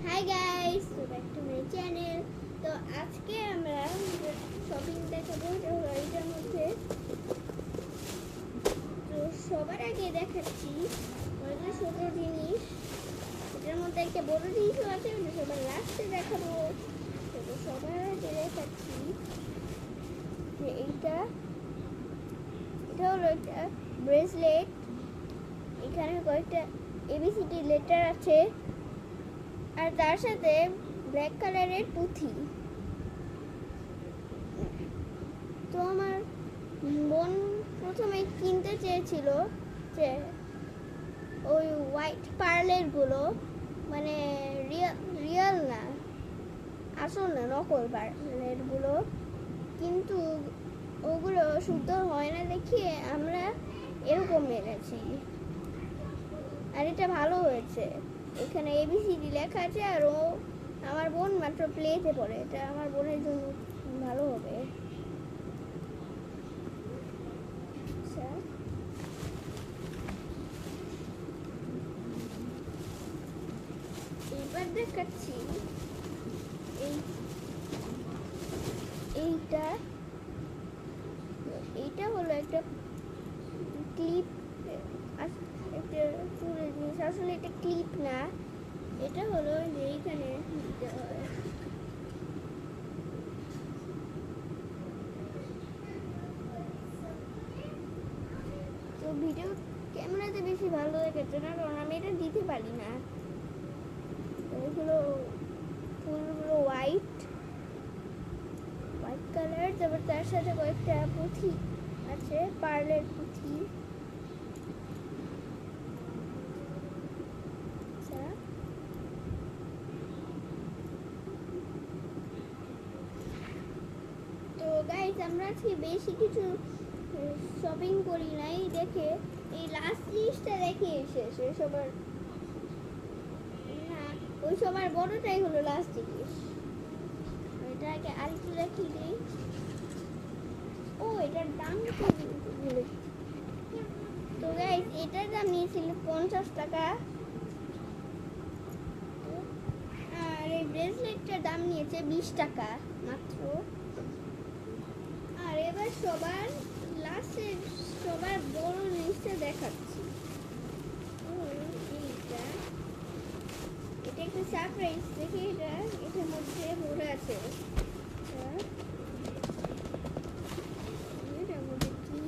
Hi guys, তো back to my channel. তো আজকে আমরা শপিং দেখাবো। এটার মধ্যে তো সবার আগে দেখাচ্ছি আমাদের ছোট জিনিস। এটার মধ্যে একটা বড় জিনিসও আছে, ওটা সবার লাস্টে দেখাবো। তো সবার আগে দেখাচ্ছি যে এটা হলো একটা ব্রেসলেট। এখানে কয়েকটা এবিসিডি লেটার আছে, আর তার সাথে ব্ল্যাক কালারের পুঁথি। তো আমার বোন প্রথমে কিনতে চেয়েছিল যে ওই হোয়াইট পার্লের গুলো, মানে রিয়েল না, আসল না, নকল পার্লের গুলো, কিন্তু ওগুলো শুদ্ধ হয় না দেখিয়ে আমরা এরকম মেরেছি। আর এটা ভালো হয়েছে, এখানে এবিসিডি লেখা আছে, আর আমার বোন মাত্র প্লেতে পড়ে। এটা আমার বোনের জন্য ভালো হবে। আচ্ছা, এবার দেখাচ্ছি এইটা এইটা হলো একটা ক্লিপ, একটা চুলের জিনিস। আসলে এটা ক্লিপ না, এটা হলো যে এইখানে দিতে হয়। তো ভিডিও ক্যামেরাতে বেশি ভালো দেখাচ্ছে না, কারণ আমি এটা দিতে পারি না। এগুলো ফুলগুলো হোয়াইট কালার, তারপর তার সাথে কয়েকটা পুঁথি আছে, পার্লের পুঁথি। তো গাইস, আমরা আজকে বেশি কিছু শপিং করি নাই দেখে এই লাস্ট জিনিসটা দেখে এসেছে সবার, না ওই সবার বড়টাই হলো লাস্ট জিনিস। এটাকে আরেকটু দেখিয়ে দিই। ও, এটার দাম ভুলে। তো গাইস, এটার দাম নিয়েছিল 50 টাকা, আর এই ব্রেসলেটটার দাম নিয়েছে 20 টাকা মাত্র। আর এবার সবার লাস্টে সবার বড় জিনিসটা দেখাচ্ছি। এটা একটা সারপ্রাইজ, দেখি এটার মধ্যে ভরে আছে। এটার মধ্যে কি?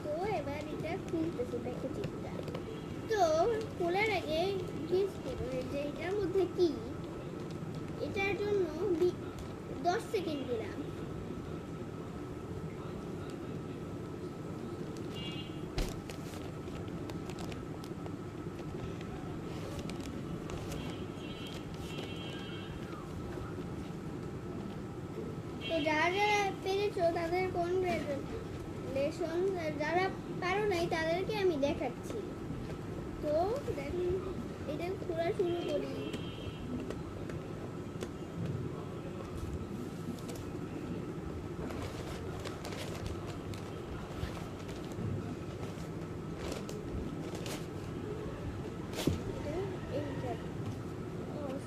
তো এবার এটা খুলতেছে প্যাকেজিংটা। তো খোলার আগে গেস করুন যে এটার মধ্যে কি। এটার জন্য 10 সেকেন্ড দিলাম। তো যারা যারা পেরেছো তাদের কনগ্রেচুলেশন, যারা পারো নাই তাদেরকে আমি দেখাচ্ছি। তো দেখুন, এটা খোলা শুরু করি।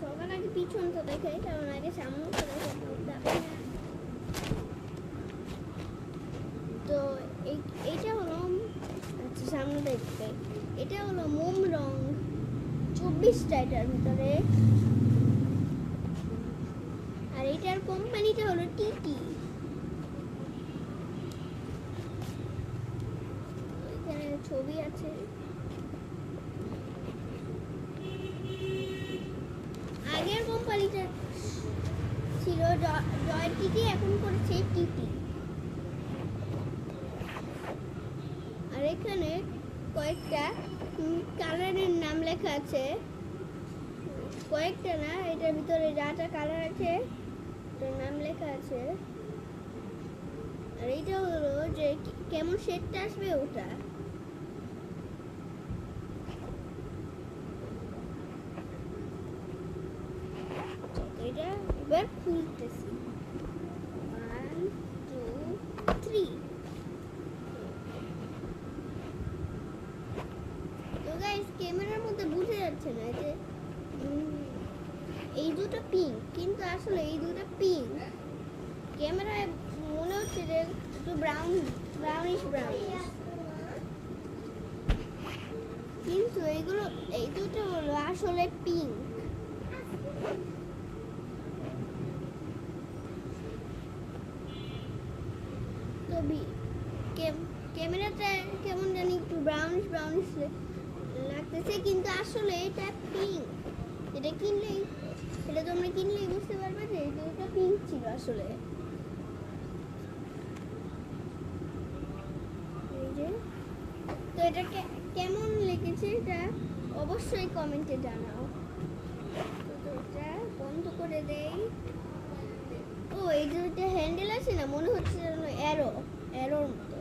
সবার আগে পিছন তো দেখাই, কারণ আগে সামনে তো দেখাই। তো এইটা হলো, আচ্ছা সামনে দেখতে, এটা হলো মোম রং 24টা এটার ভিতরে। আর এটার কোম্পানিটা হলো টিটি। এখানে ছবি আছে। আগের কোম্পানিটা ছিল জয় টিটি, এখন করেছে টিটি। আর এখানে কয়েকটা কালারের নাম লেখা আছে, কয়েকটা না, এটার ভিতরে যা যা কালার আছে তার নাম লেখা আছে। আর এইটা হলো যে কেমন শেডটা আসবে ওটা। এটা এবার খুলতেছি। 1 2 3। তো গাইস, ক্যামেরার মধ্যে বুঝে যাচ্ছে না যে এই দুটো পিঙ্ক, কিন্তু আসলে এই দুটো পিঙ্ক। ক্যামেরায় মনে হচ্ছে যে একটু ব্রাউনিশ, কিন্তু এই দুটো হলো আসলে পিঙ্ক। তো ক্যামেরাটা কেমন জানি একটু ব্রাউনিশ লাগতেছে, কিন্তু আসলে এটা পিঙ্ক। এটা তোমরা কিনলেই বুঝতে পারবে যে এটা পিঙ্ক ছিল আসলে। এই যে, তো এটা কেমন লেগেছে এটা অবশ্যই কমেন্টে জানাও। তো এটা বন্ধ করে দেই। ও এই যে হ্যান্ডেল আছে না, মনে হচ্ছে যেন অ্যারোর মতো।